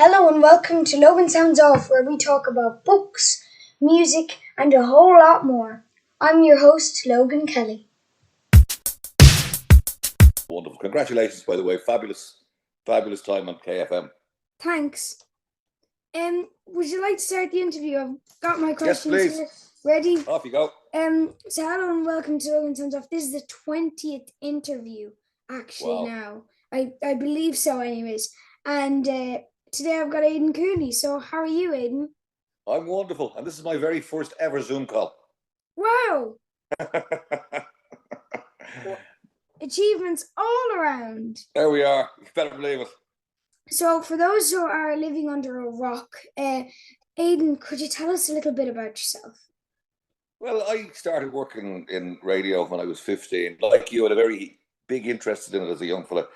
Hello and welcome to Logan Sounds Off, where we talk about books, music, and a whole lot more. I'm your host, Logan Kelly. Wonderful. Congratulations, by the way. Fabulous time on KFM. Thanks. Would you like to start the interview? I've got my questions Yes, please. here ready. Off you go. So hello and welcome to Logan Sounds Off. This is the 20th interview, actually. Wow. Now. I believe so, anyways. And today I've got Aidan Cooney. So how are you, Aidan? I'm wonderful. And this is my very first ever Zoom call. Wow! Achievements all around. There we are. You better believe it. So for those who are living under a rock, Aidan, could you tell us a little bit about yourself? Well, I started working in radio when I was 15. Like you, I had a very big interest in it as a young fella.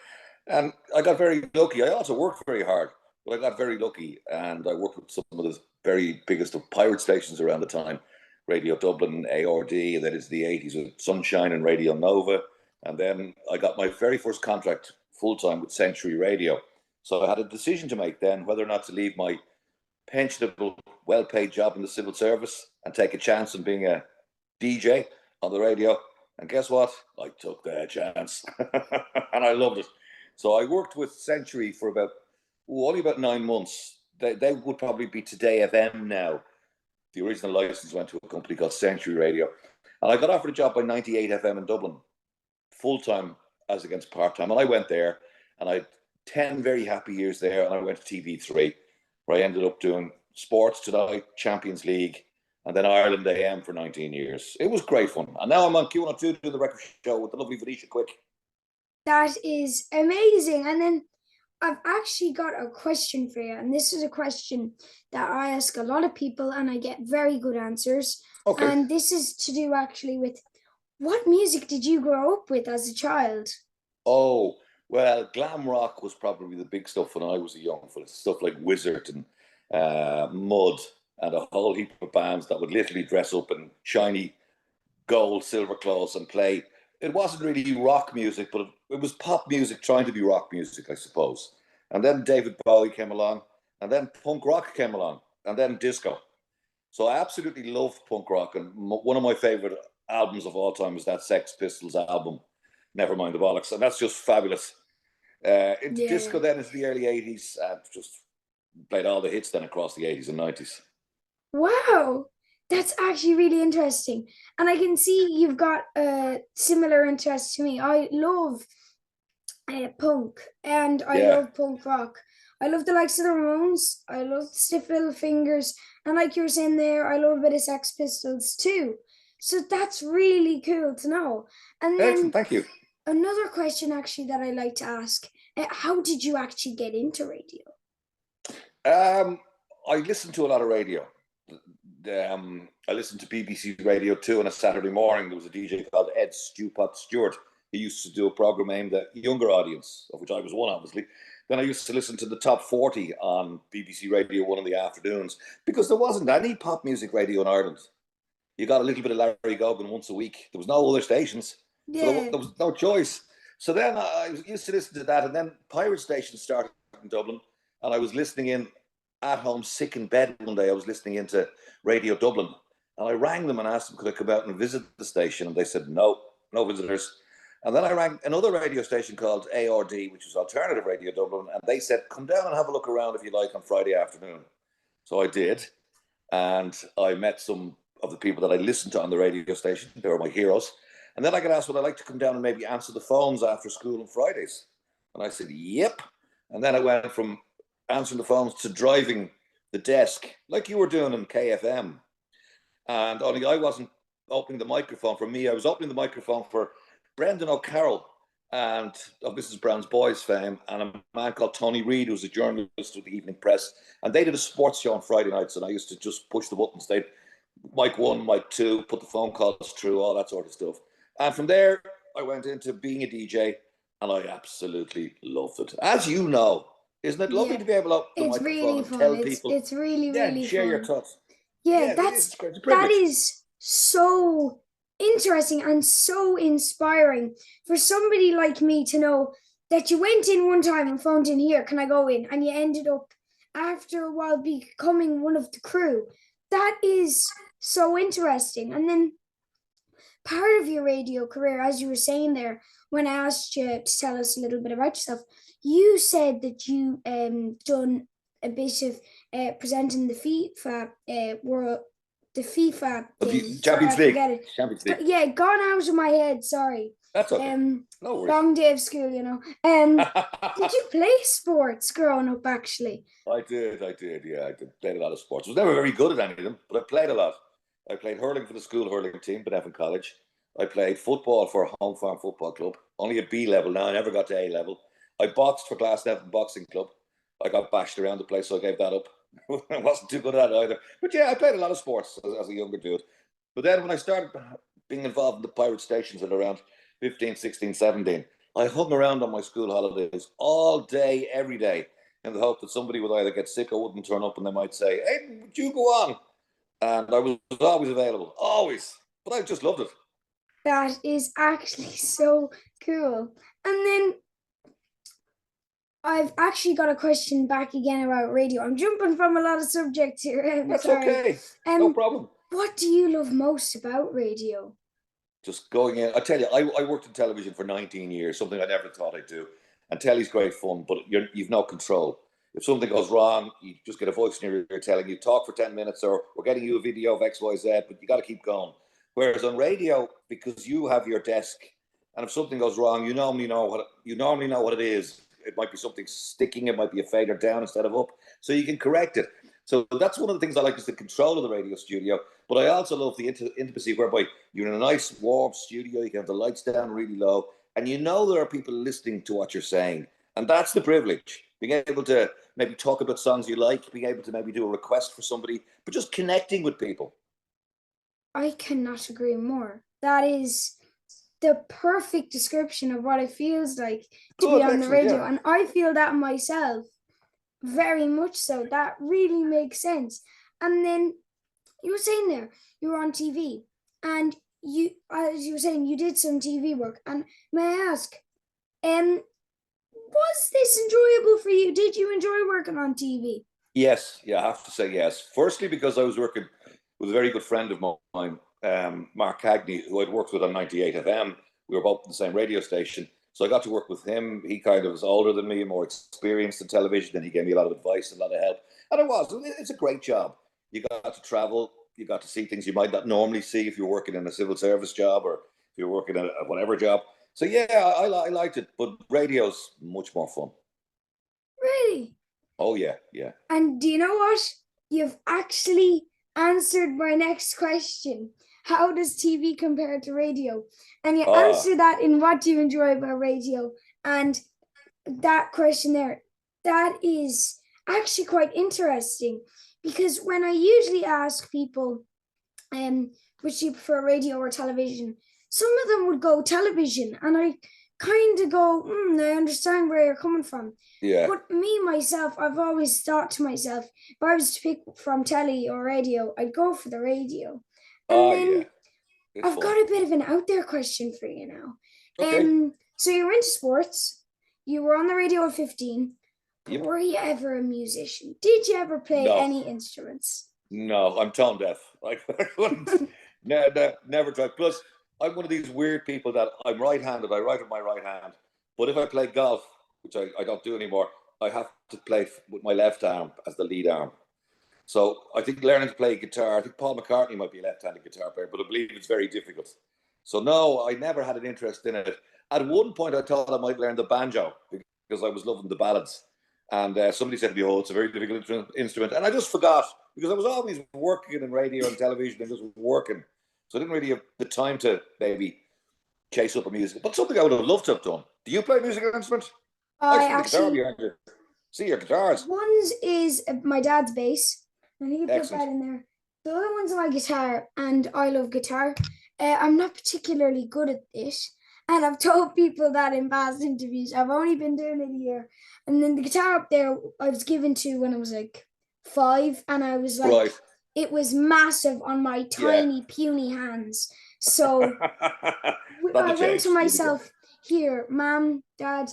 And I got very lucky. I also worked very hard, but I got very lucky. And I worked with some of the very biggest of pirate stations around the time. Radio Dublin, ARD, and then into the 80s with Sunshine and Radio Nova. And then I got my very first contract full-time with Century Radio. So I had a decision to make then whether or not to leave my pensionable, well-paid job in the civil service and take a chance on being a DJ on the radio. And guess what? I took that chance. And I loved it. So I worked with Century for only about 9 months. They would probably be Today FM now. The original license went to a company called Century Radio. And I got offered a job by 98 FM in Dublin, full-time as against part-time. And I went there and I had 10 very happy years there. And I went to TV3, where I ended up doing Sports Tonight, Champions League, and then Ireland AM for 19 years. It was great fun. And now I'm on Q102 doing the record show with the lovely Venetia Quick. That is amazing. And then I've actually got a question for you. And this is a question that I ask a lot of people and I get very good answers. Okay. And this is to do actually with what music did you grow up with as a child? Oh, well, glam rock was probably the big stuff when I was a young fella. Stuff like Wizard and Mud and a whole heap of bands that would literally dress up in shiny gold, silver clothes and play. It wasn't really rock music, but it was pop music trying to be rock music, I suppose. And then David Bowie came along, and then punk rock came along, and then disco. So I absolutely loved punk rock, and one of my favorite albums of all time is that Sex Pistols album, Nevermind the Bollocks, and that's just fabulous. Into disco then into the early 80s, and just played all the hits then across the 80s and 90s. Wow, that's actually really interesting. And I can see you've got a similar interest to me. I love punk and I love punk rock. I love the likes of the Ramones. I love Stiff Little Fingers. And like you were saying there, I love a bit of Sex Pistols too. So that's really cool to know. And then excellent, thank you. Another question actually that I like to ask, how did you actually get into radio? I listened to a lot of radio. I listened to BBC Radio 2 on a Saturday morning. There was a DJ called Ed Stewpot Stewart. He used to do a program aimed at younger audience, of which I was one, obviously. Then I used to listen to the top 40 on BBC Radio 1 in the afternoons because there wasn't any pop music radio in Ireland. You got a little bit of Larry Gogan once a week. There was no other stations. Yeah. So there was no choice. So then I used to listen to that. And then pirate stations started in Dublin. And I was listening in at home, sick in bed one day. I was listening into Radio Dublin. And I rang them and asked them, could I come out and visit the station? And they said, no visitors. And then I rang another radio station called ARD, which was Alternative Radio Dublin. And they said, come down and have a look around if you like on Friday afternoon. So I did. And I met some of the people that I listened to on the radio station. They were my heroes. And then I got asked, would I like to come down and maybe answer the phones after school on Fridays? And I said, yep. And then I went from answering the phones to driving the desk, like you were doing in KFM. And only I wasn't opening the microphone for me. I was opening the microphone for Brendan O'Carroll and of Mrs. Brown's Boys fame, and a man called Tony Reid, who was a journalist with the Evening Press. And they did a sports show on Friday nights, and I used to just push the buttons. They'd mic 1, mic 2, put the phone calls through, all that sort of stuff. And from there, I went into being a DJ, and I absolutely loved it. As you know, isn't it lovely to be able to open the microphone really and fun. tell people? It's really fun. Share your thoughts. Yeah, that is so interesting and so inspiring for somebody like me to know that you went in one time and phoned in here, can I go in? And you ended up after a while becoming one of the crew. That is so interesting. And then part of your radio career, as you were saying there, when I asked you to tell us a little bit about yourself, you said that you done a bit of presenting the FIFA world, the FIFA thing. Sorry, Champions I League. forget it. Champions League. Yeah, gone out of my head. Sorry. That's okay. No worries. Long day of school, you know. Did you play sports growing up? Actually, I did. Yeah, played a lot of sports. I was never very good at any of them, but I played a lot. I played hurling for the school hurling team, Beneffen College. I played football for Home Farm Football Club, only at B level now. I never got to A level. I boxed for Glasnevin Boxing Club. I got bashed around the place, so I gave that up. I wasn't too good at that either. But yeah, I played a lot of sports as a younger dude. But then when I started being involved in the pirate stations at around 15, 16, 17, I hung around on my school holidays all day, every day, in the hope that somebody would either get sick or wouldn't turn up, and they might say, "Hey, would you go on?" And I was always available, always. But I just loved it. that is actually so cool. And then I've actually got a question back again about radio. I'm jumping from a lot of subjects here. That's sorry. okay. No problem. What do you love most about radio? Just going in. I tell you, I worked in television for 19 years, something I never thought I'd do. And telly's great fun, but you've no control. If something goes wrong, you just get a voice in your ear telling you, talk for 10 minutes, or we're getting you a video of XYZ, but you got to keep going. Whereas on radio, because you have your desk, and if something goes wrong, you normally know what it is. It might be something sticking, it might be a fader down instead of up, so you can correct it. So that's one of the things I like, is the control of the radio studio. But I also love the intimacy whereby you're in a nice warm studio, you can have the lights down really low, and you know there are people listening to what you're saying. And that's the privilege. Being able to maybe talk about songs you like, being able to maybe do a request for somebody, but just connecting with people. I cannot agree more. That is the perfect description of what it feels like to be on the radio. Yeah. And I feel that myself very much so. That really makes sense. And then you were saying there, you were on TV, and you, as you were saying, you did some TV work. And may I ask, was this enjoyable for you? Did you enjoy working on TV? Yes, yeah, I have to say yes. Firstly, because I was working with a very good friend of mine, Mark Cagney, who I'd worked with on 98 FM. We were both in the same radio station. So I got to work with him. He kind of was older than me, more experienced in television, and he gave me a lot of advice, a lot of help. And it's a great job. You got to travel, you got to see things you might not normally see if you're working in a civil service job or if you're working in a whatever job. So yeah, I liked it, but radio's much more fun. Really? Oh yeah, yeah. And do you know what? You've actually answered my next question. How does TV compare to radio? And you answer that in what do you enjoy about radio? And that question there, that is actually quite interesting, because when I usually ask people, which do you prefer, radio or television, some of them would go television, and I kind of go, I understand where you're coming from. Yeah. But me, myself, I've always thought to myself, if I was to pick from telly or radio, I'd go for the radio. And then yeah. I've got a bit of an out there question for you now. Okay. So you were into sports, you were on the radio at 15, but Yep. were you ever a musician? Did you ever play any instruments? No, I'm tone deaf. I couldn't. Never tried. Plus, I'm one of these weird people that I'm right-handed. I write with my right hand. But if I play golf, which I don't do anymore, I have to play with my left arm as the lead arm. So I think learning to play guitar, I think Paul McCartney might be a left-handed guitar player, but I believe it's very difficult. So no, I never had an interest in it. At one point, I thought I might learn the banjo because I was loving the ballads. And somebody said to me, "Oh, it's a very difficult instrument." And I just forgot because I was always working in radio and television and just working. So I didn't really have the time to maybe chase up a music. But something I would have loved to have done. Do you play a musical instrument? I actually see your guitars. One's is my dad's bass, and he put that in there. The other one's my guitar, and I love guitar. I'm not particularly good at this, and I've told people that in past interviews. I've only been doing it a year. And then the guitar up there, I was given to when I was like 5, and I was like, it was massive on my tiny, puny hands. So I went to myself, here, Mom, Dad,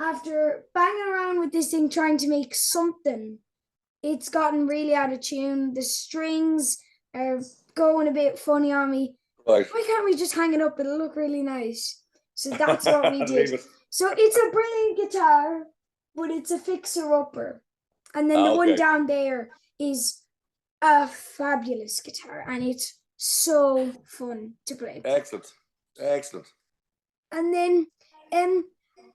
after banging around with this thing, trying to make something, it's gotten really out of tune. The strings are going a bit funny on me. Right. Why can't we just hang it up? It'll look really nice. So that's what we did. So it's a brilliant guitar, but it's a fixer-upper. And then the one down there is a fabulous guitar, and it's so fun to play. Excellent. And then,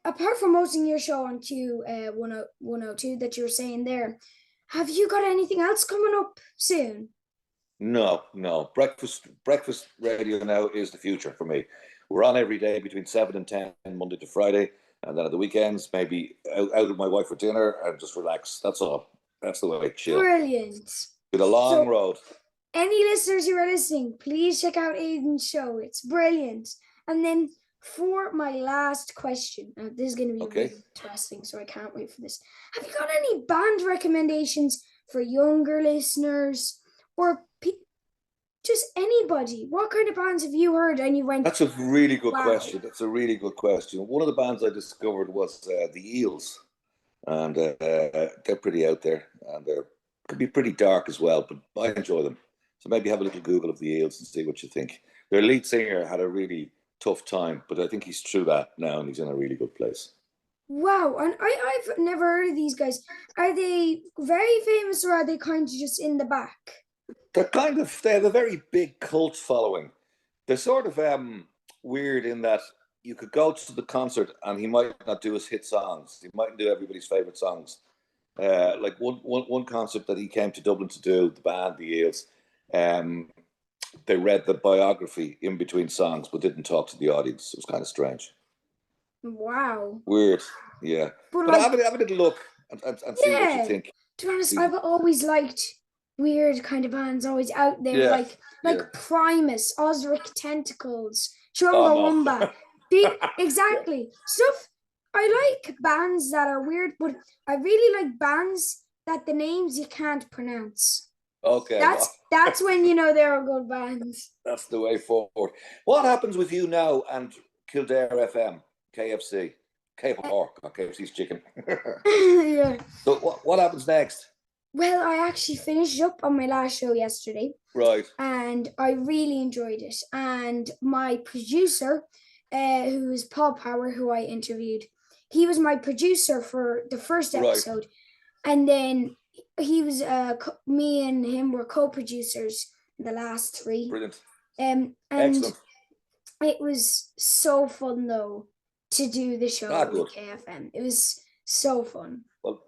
apart from hosting your show on Q102 that you were saying there, have you got anything else coming up soon? No. Breakfast radio now is the future for me. We're on every day between 7 and 10, Monday to Friday. And then at the weekends, maybe out with my wife for dinner and just relax. That's all. That's the way I chill. Brilliant. With a long road. Any listeners who are listening, please check out Aidan's show. It's brilliant. And then for my last question, now this is going to be really interesting, so I can't wait for this. Have you got any band recommendations for younger listeners or just anybody? What kind of bands have you heard and you went? That's a really good question. That's a really good question. One of the bands I discovered was the Eels, and they're pretty out there, and they could be pretty dark as well, but I enjoy them. So maybe have a little Google of the Eels and see what you think. Their lead singer had a really tough time, but I think he's through that now and he's in a really good place. Wow, and I've never heard of these guys. Are they very famous or are they kind of just in the back? They have a very big cult following. They're sort of weird in that you could go to the concert and he might not do his hit songs. He mightn't do everybody's favorite songs. Like one concert that he came to Dublin to do, the band, the Eels, they read the biography in between songs but didn't talk to the audience. It was kind of strange. Wow. Weird, yeah. But like, have a little look and see what you think. To be honest, I've always liked weird kind of bands, always out there, like Primus, Osric Tentacles, Chumbawamba. Exactly. Stuff. I like bands that are weird, but I really like bands that the names you can't pronounce. Okay. That's when you know they're good bands. That's the way forward. What happens with you now and Kildare FM, KFC? KFC's chicken. Yeah. So what happens next? Well, I actually finished up on my last show yesterday. Right. And I really enjoyed it. And my producer, who is Paul Power, who I interviewed, he was my producer for the first episode. Right. And then he was, me and him were co-producers in the last 3. Brilliant. And excellent. It was so fun, though, to do the show with KFM. It was so fun. Well,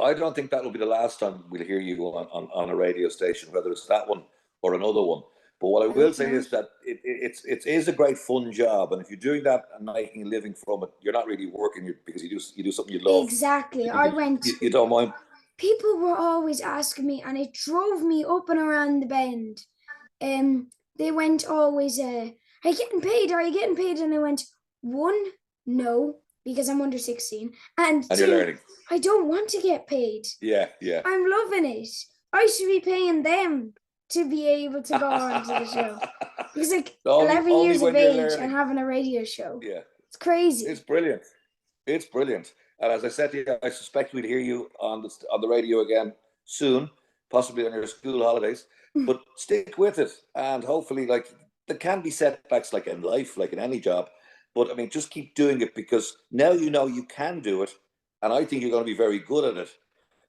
I don't think that will be the last time we'll hear you on a radio station, whether it's that one or another one. But what I will say is that it is a great fun job, and if you're doing that and making a living from it, you're not really working because you do something you love. Exactly. You don't mind. People were always asking me, and it drove me up and around the bend. They went always, "Are you getting paid? Are you getting paid?" And I went, 1, no, because I'm under 16, and 2, you're learning. I don't want to get paid. Yeah. I'm loving it. I should be paying them to be able to go on to the show. Because 11 years of age and having a radio show. Yeah. It's crazy. It's brilliant. And as I said to you, I suspect we'll hear you on the radio again soon, possibly on your school holidays. But stick with it, and hopefully, there can be setbacks like in life, like in any job. But I mean, just keep doing it because now you know you can do it. And I think you're going to be very good at it.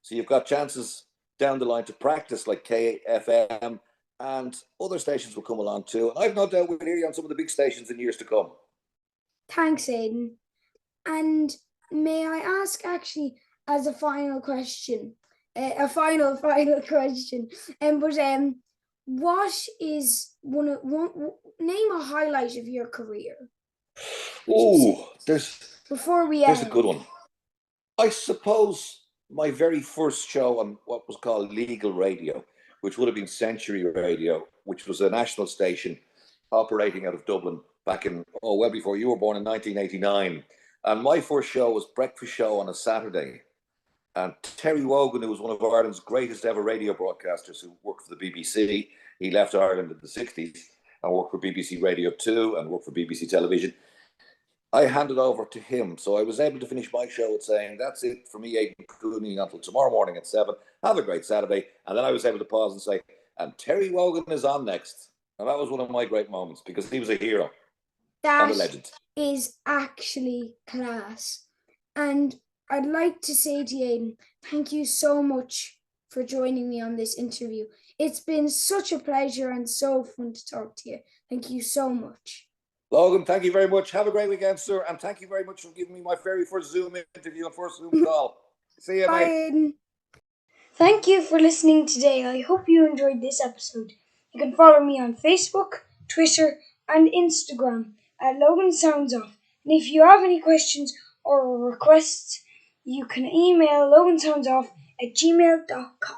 So you've got chances down the line to practice like KFM, and other stations will come along too. And I've no doubt we'll hear you on some of the big stations in years to come. Thanks, Aidan. And may I ask actually as a final question, final question, what is name a highlight of your career? Oh, there's a good one. I suppose my very first show on what was called legal radio, which would have been Century Radio, which was a national station operating out of Dublin back in, well before you were born in 1989. And my first show was breakfast show on a Saturday. And Terry Wogan, who was one of Ireland's greatest ever radio broadcasters, who worked for the BBC, he left Ireland in the 60s and worked for BBC Radio 2 and worked for BBC Television. I handed over to him. So I was able to finish my show with saying, that's it for me, Aidan Cooney, until tomorrow morning at 7. Have a great Saturday. And then I was able to pause and say, and Terry Wogan is on next. And that was one of my great moments because he was a hero and a That legend. is actually class. And I'd like to say to you, Aidan, thank you so much for joining me on this interview. It's been such a pleasure and so fun to talk to you. Thank you so much. Logan, thank you very much. Have a great weekend, sir. And thank you very much for giving me my very first Zoom interview and first Zoom call. See you, Bye, mate. Aidan. Thank you for listening today. I hope you enjoyed this episode. You can follow me on Facebook, Twitter, and Instagram at Logan Sounds Off. And if you have any questions or requests, you can email logansoundsoff@gmail.com.